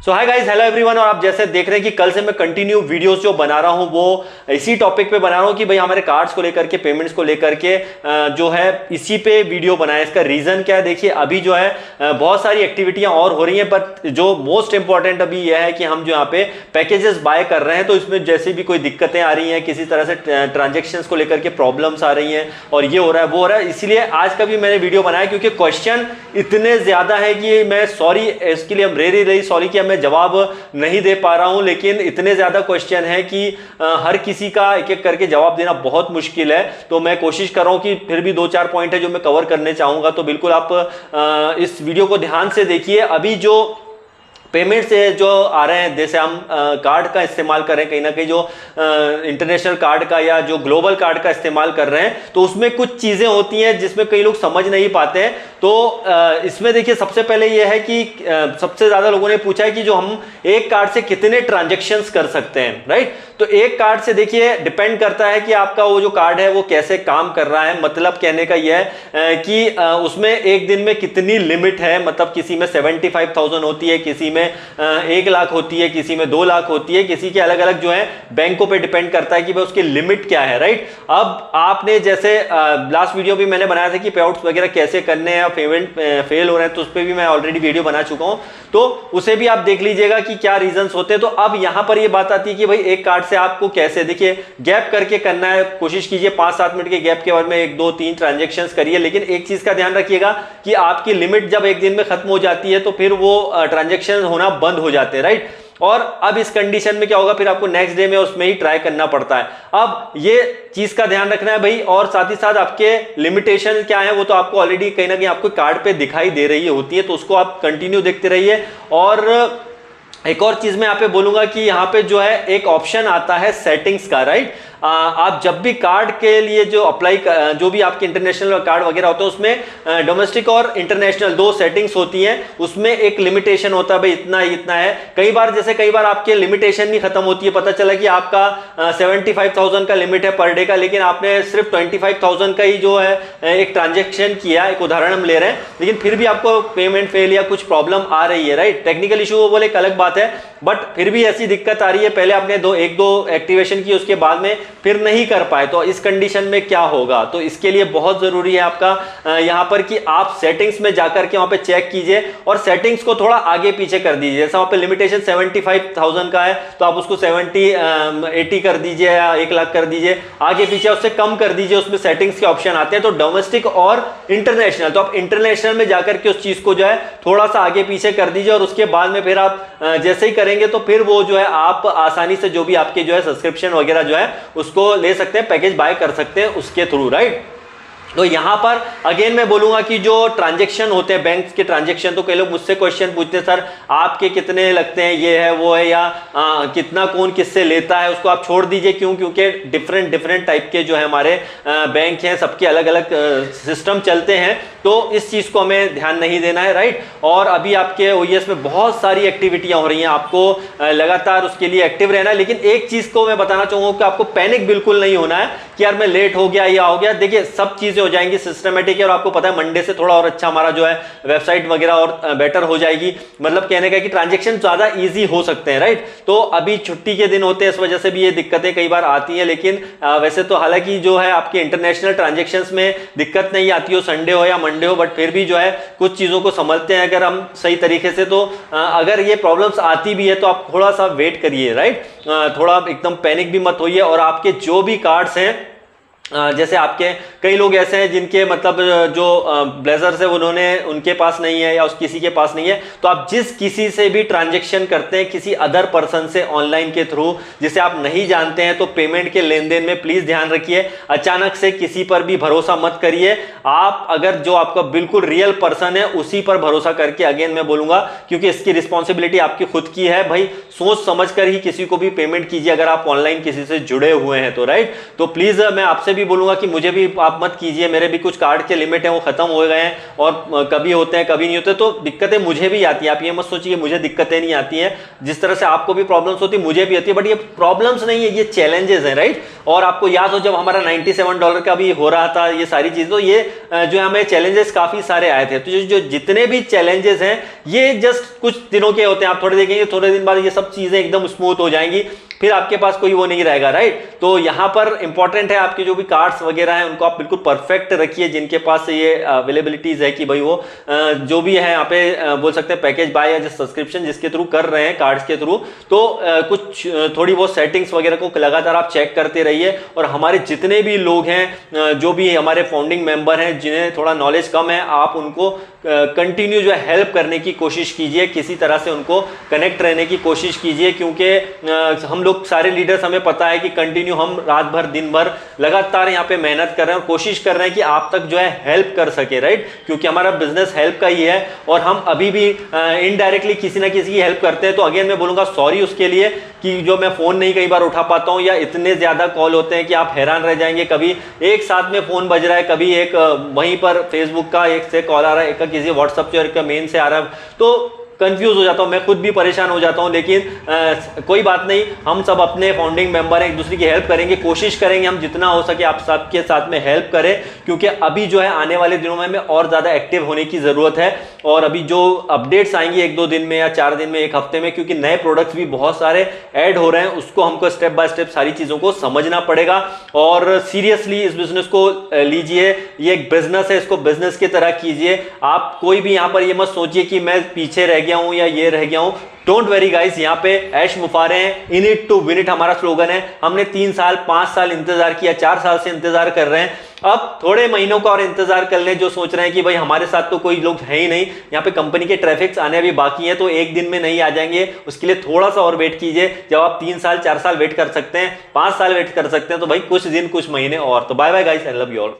सो hi guys, hello everyone. और आप जैसे देख रहे हैं कि कल से मैं कंटिन्यू वीडियोस जो बना रहा हूं वो इसी टॉपिक पे बना रहा हूं कि भाई हमारे कार्ड्स को लेकर के, पेमेंट्स को लेकर के जो है इसी पे वीडियो बनाया। इसका रीजन क्या है, देखिए अभी जो है बहुत सारी एक्टिविटियां और हो रही हैं, बट जो मोस्ट इंपॉर्टेंट अभी यह है कि हम जो यहाँ पे पैकेजेस बाय कर रहे हैं तो इसमें जैसे भी कोई दिक्कतें आ रही हैं, किसी तरह से ट्रांजेक्शन को लेकर के प्रॉब्लम्स आ रही हैं और ये हो रहा है वो हो रहा है, इसीलिए आज का भी मैंने वीडियो बनाया क्योंकि क्वेश्चन इतने ज्यादा है कि मैं सॉरी, इसके लिए हम रियली सॉरी कि मैं जवाब नहीं दे पा रहा हूं। लेकिन इतने ज्यादा क्वेश्चन है कि हर किसी का एक एक करके जवाब देना बहुत मुश्किल है। तो मैं कोशिश कर रहा हूं कि फिर भी दो चार पॉइंट है जो मैं कवर करने चाहूंगा, तो बिल्कुल आप इस वीडियो को ध्यान से देखिए। अभी जो पेमेंट से जो आ रहे हैं, जैसे हम कार्ड का इस्तेमाल करें, कहीं ना कहीं जो इंटरनेशनल कार्ड का या जो ग्लोबल कार्ड का इस्तेमाल कर रहे हैं, तो उसमें कुछ चीजें होती हैं जिसमें कई लोग समझ नहीं पाते हैं। तो इसमें देखिए सबसे पहले यह है कि सबसे ज्यादा लोगों ने पूछा है कि जो हम एक कार्ड से कितने ट्रांजेक्शन्स कर सकते हैं, राइट। तो एक कार्ड से देखिए डिपेंड करता है कि आपका वो जो कार्ड है वो कैसे काम कर रहा है। मतलब कहने का यह है कि उसमें एक दिन में कितनी लिमिट है, मतलब किसी में 75,000 होती है, किसी में 1 लाख होती है, किसी में 2 लाख होती है, किसी के अलग अलग जो है बैंकों पे डिपेंड करता है कि भाई उसकी लिमिट क्या है, राइट। अब आपने जैसे लास्ट वीडियो भी मैंने बनाया था कि पे आउट्स वगैरह कैसे करने हैं, पेमेंट फेल हो रहे हैं, तो उस पर भी मैं ऑलरेडी वीडियो बना चुका हूं, तो उसे भी आप देख लीजिएगा कि क्या रीजंस होते हैं। तो अब यहां पर ये बात आती है कि भाई एक कार्ड से आपको कैसे, देखिए गैप करके करना है, कोशिश कीजिए 5-7 मिनट के गैप के बाद में 1-2-3 ट्रांजेक्शंस करिए। लेकिन एक चीज का ध्यान रखिएगा कि आपकी लिमिट जब एक दिन में खत्म हो जाती है तो फिर वो ट्रांजेक्शन होना बंद हो जाते हैं, राइट। और अब इस कंडीशन में क्या होगा, फिर आपको नेक्स्ट डे में उसमें ही ट्राई करना पड़ता है। अब ये चीज का ध्यान रखना है भाई, और साथ ही साथ आपके लिमिटेशन क्या है वो तो आपको ऑलरेडी कहीं ना कहीं आपको कार्ड पे दिखाई दे रही होती है, तो उसको आप कंटिन्यू देखते रहिए। और एक और चीज मैं यहाँ पे बोलूंगा कि यहाँ पे जो है एक ऑप्शन आता है सेटिंग्स का, राइट। आप जब भी कार्ड के लिए जो अप्लाई, जो भी आपके इंटरनेशनल कार्ड वगैरह होते हैं उसमें डोमेस्टिक और इंटरनेशनल 2 सेटिंग्स होती हैं, उसमें एक लिमिटेशन होता है भाई इतना है। कई बार आपके लिमिटेशन नहीं खत्म होती है, पता चला कि आपका 75,000 का लिमिट है पर डे का, लेकिन आपने सिर्फ 25,000 का ही जो है एक ट्रांजेक्शन किया, एक उदाहरण हम ले रहे हैं, लेकिन फिर भी आपको पेमेंट फेल या कुछ प्रॉब्लम आ रही है, राइट। टेक्निकल इशू वो बोले एक अलग बात है, बट फिर भी ऐसी दिक्कत आ रही है, पहले आपने 1-2 एक्टिवेशन की, उसके बाद में फिर नहीं कर पाए, तो इस कंडीशन में क्या होगा। तो इसके लिए बहुत जरूरी है आपका यहां पर कि आप सेटिंग्स में जाकर के वहां पे चेक कीजिए और सेटिंग्स को थोड़ा आगे पीछे कर दीजिए। जैसा वहां पे लिमिटेशन 75,000 का है तो आप उसको 80 कर दीजिए या 1 लाख कर दीजिए, आगे पीछे उससे कम कर दीजिए, उसमें सेटिंग्स के ऑप्शन आते हैं। तो डोमेस्टिक और इंटरनेशनल, तो आप इंटरनेशनल में जाकर के उस चीज को जो है थोड़ा सा आगे पीछे कर दीजिए, और उसके बाद में फिर आप जैसे ही करेंगे तो फिर वो जो है आप आसानी से जो भी आपके जो है सब्सक्रिप्शन वगैरह जो है उसको ले सकते हैं, पैकेज बाय कर सकते हैं उसके थ्रू, राइट। तो यहां पर अगेन मैं बोलूंगा कि जो ट्रांजैक्शन होते हैं बैंक के ट्रांजैक्शन, तो कई लोग मुझसे क्वेश्चन पूछते हैं, सर आपके कितने लगते हैं, ये है वो है, या कितना कौन किससे लेता है, उसको आप छोड़ दीजिए। क्यों? क्योंकि डिफरेंट टाइप के जो है हमारे बैंक हैं, सबके अलग अलग सिस्टम चलते हैं, तो इस चीज को हमें ध्यान नहीं देना है, राइट। और अभी आपके ओईएस में बहुत सारी एक्टिविटियां हो रही हैं, आपको लगातार उसके लिए एक्टिव रहना है। लेकिन एक चीज को मैं बताना चाहूंगा कि आपको पैनिक बिल्कुल नहीं होना है कि यार मैं लेट हो गया या हो गया। देखिए सब चीजें हो जाएंगी सिस्टमेटिक है, और आपको पता है मंडे से थोड़ा और अच्छा हमारा जो है वेबसाइट वगैरह और बेटर हो जाएगी। मतलब कहने का कि ट्रांजैक्शन ज्यादा इजी हो सकते हैं, राइट। तो अभी छुट्टी के दिन होते हैं, इस वजह से भी ये दिक्कतें कई बार आती हैं। लेकिन वैसे तो हालांकि जो है आपके इंटरनेशनल ट्रांजैक्शंस में दिक्कत नहीं आती हो, संडे हो या मंडे हो, बट फिर भी जो है कुछ चीजों को समझते हैं अगर हम सही तरीके से। तो अगर ये प्रॉब्लम्स आती भी है तो आप थोड़ा सा वेट करिए, राइट। थोड़ा एकदम पैनिक भी मत होइए। और आपके जो भी कार्ड्स हैं, जैसे आपके कई लोग ऐसे हैं जिनके मतलब जो ब्लेजर्स है उनके पास नहीं है या उस किसी के पास नहीं है, तो आप जिस किसी से भी ट्रांजैक्शन करते हैं किसी अदर पर्सन से ऑनलाइन के थ्रू जिसे आप नहीं जानते हैं, तो पेमेंट के लेन देन में प्लीज ध्यान रखिए, अचानक से किसी पर भी भरोसा मत करिए। आप अगर जो आपका बिल्कुल रियल पर्सन है उसी पर भरोसा करके, अगेन मैं बोलूंगा क्योंकि इसकी रिस्पॉन्सिबिलिटी आपकी खुद की है भाई, सोच समझ कर ही किसी को भी पेमेंट कीजिए अगर आप ऑनलाइन किसी से जुड़े हुए हैं तो, राइट। तो प्लीज मैं आपसे भी बोलूंगा कि मुझे भी आप मत कीजिए, मेरे भी कुछ कार्ड के लिमिट है वो खत्म हो गए हैं, और कभी होते हैं कभी नहीं होते, तो दिक्कतें मुझे भी आती है। आप ये मत सोचिए मुझे दिक्कतें नहीं आती हैं, जिस तरह से आपको भी प्रॉब्लम्स होती है मुझे भी आती है, बट ये प्रॉब्लम्स नहीं है, ये चैलेंजेस हैं, राइट। और आपको याद हो जब हमारा $97 का भी हो रहा था ये सारी चीज, तो ये जो हमें चैलेंजेस काफी सारे आए थे। तो जो जितने भी चैलेंजेस हैं ये जस्ट कुछ दिनों के होते हैं, आप थोड़े देखेंगे थोड़े दिन बाद ये सब चीजें एकदम स्मूथ हो जाएंगी, फिर आपके पास कोई वो नहीं रहेगा, राइट। तो यहां पर इंपॉर्टेंट है आपके जो भी कार्ड्स वगैरह हैं उनको आप बिल्कुल परफेक्ट रखिए, जिनके पास ये अवेलेबिलिटीज है कि भाई वो जो भी है यहाँ पे बोल सकते हैं पैकेज बाय या सब्सक्रिप्शन जिसके थ्रू कर रहे हैं कार्ड्स के थ्रू, तो कुछ थोड़ी बहुत सेटिंग्स वगैरह को लगातार आप चेक करते रहिए। और हमारे जितने भी लोग हैं जो भी हमारे फाउंडिंग मेंबर हैं जिन्हें थोड़ा नॉलेज कम है, आप उनको कंटिन्यू जो है हेल्प करने की कोशिश कीजिए, किसी तरह से उनको कनेक्ट रहने की कोशिश कीजिए, क्योंकि हम लोग सारे लीडर्स हमें पता है कि कंटिन्यू हम रात भर दिन भर लगातार यहाँ पे मेहनत कर रहे हैं और कोशिश कर रहे हैं कि आप तक जो है हेल्प कर सके, राइट। क्योंकि हमारा बिजनेस हेल्प का ही है और हम अभी भी इनडायरेक्टली किसी ना किसी की हेल्प करते हैं। तो अगेन मैं बोलूंगा सॉरी उसके लिए कि जो मैं फोन नहीं कई बार उठा पाता हूं या इतने ज्यादा कॉल होते हैं कि आप हैरान रह जाएंगे। कभी एक साथ में फोन बज रहा है, कभी एक वहीं पर फेसबुक का एक से कॉल आ रहा है, एक का किसी व्हाट्सएप से और एक का मेन से आ रहा है, तो कंफ्यूज हो जाता हूं, मैं खुद भी परेशान हो जाता हूं। लेकिन कोई बात नहीं, हम सब अपने फाउंडिंग मेंबर हैं, एक दूसरे की हेल्प करेंगे, कोशिश करेंगे हम जितना हो सके आप सबके साथ में हेल्प करें, क्योंकि अभी जो है आने वाले दिनों में हमें और ज्यादा एक्टिव होने की जरूरत है। और अभी जो अपडेट्स आएंगी 1-2 दिन में या 4 दिन में, 1 हफ्ते में, क्योंकि नए प्रोडक्ट्स भी बहुत सारे ऐड हो रहे हैं, उसको हमको स्टेप बाय स्टेप सारी चीजों को समझना पड़ेगा। और सीरियसली इस बिजनेस को लीजिए, ये एक बिजनेस है, इसको बिजनेस की तरह कीजिए। आप कोई भी यहां पर ये मत सोचिए कि मैं पीछे रह गया हूं या ये रह गया हूं। डोंट वेरी गाइस, यहाँ पे ऐश मुफारे हैं, in it to win it हमारा स्लोगन है। हमने 3 साल 5 साल इंतजार किया, 4 साल से इंतजार कर रहे हैं, अब थोड़े महीनों का और इंतजार कर लें। जो सोच रहे हैं कि भाई हमारे साथ तो कोई लोग है ही नहीं, यहाँ पे कंपनी के ट्रैफिक्स आने भी बाकी हैं, तो एक दिन में नहीं आ जाएंगे, उसके लिए थोड़ा सा और वेट कीजिए। जब आप 3 साल 4 साल वेट कर सकते हैं, 5 साल वेट कर सकते हैं, तो भाई कुछ दिन कुछ महीने और। तो bye bye guys, I love you all.